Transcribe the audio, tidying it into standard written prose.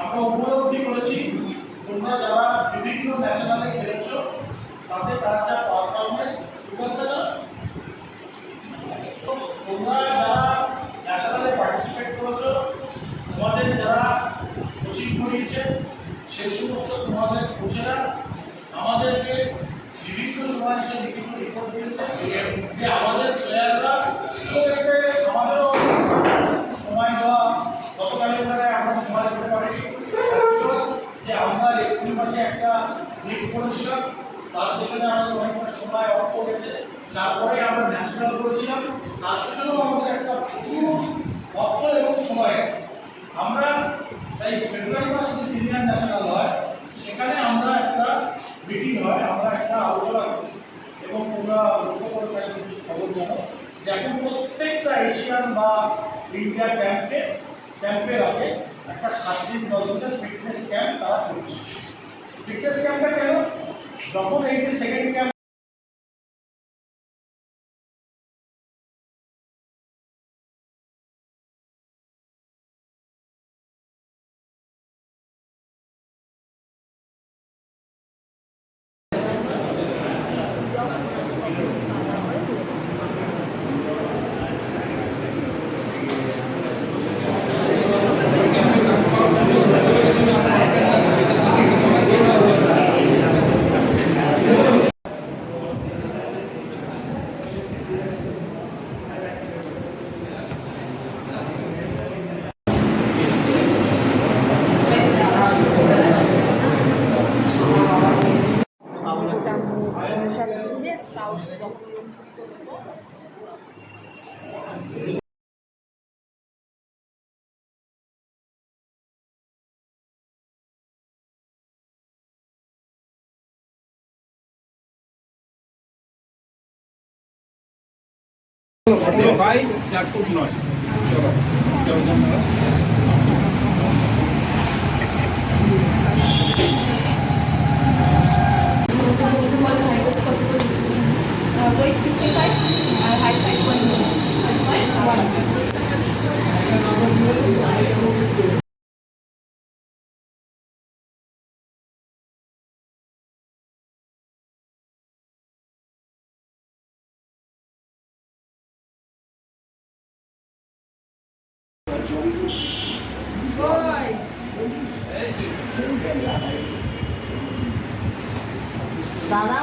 আমরা উপলব্ধি করেছি তোমরা যারা বিভিন্ন ন্যাশনালে খেলেছো তাতে তার যা পারফরমেন্স সুগারটা না তোমরা যারা ন্যাশনালে পার্টিসিপেট করেছো তোমাদের যারা কোচিং করিয়েছে সেই সমস্ত তোমাদের কোচেরা আমাদেরকে বিভিন্ন সময় এসে লিখিত রিপোর্ট দিয়েছে যে আমাদের প্লেয়াররা আমাদেরও সময় দেওয়া গতকালের পরে আমরা সময় দিতে পারিনি যে আমরা এপ্রিল মাসে একটা লিগ করেছিলাম তার পেছনে আমাদের অনেকটা সময় অফ গেছে তারপরে আমরা ন্যাশনাল করেছিলাম তার পেছনেও আমাদের একটা প্রচুর অর্থ এবং সময় আছে আমরা তাই ফেব্রুয়ারি মাসে যে সিনিয়র ন্যাশনাল হয় সেখানে আমরা একটা মিটিং হয় আমরা একটা আলোচনা করি এবং তোমরা লক্ষ্য করে থাকবে খবর জানো যে এখন প্রত্যেকটা এশিয়ান বা ইন্ডিয়া ক্যাম্পের আগে একটা 7 দিন 10 দিনের ফিটনেস ক্যাম্প তারা করছে ফিটনেস ক্যাম্পটা কেন যখন এই যে সেকেন্ড ক্যাম্প ভাই 4 ফুট 9 চলো weight 55 and height 5.1. দাদা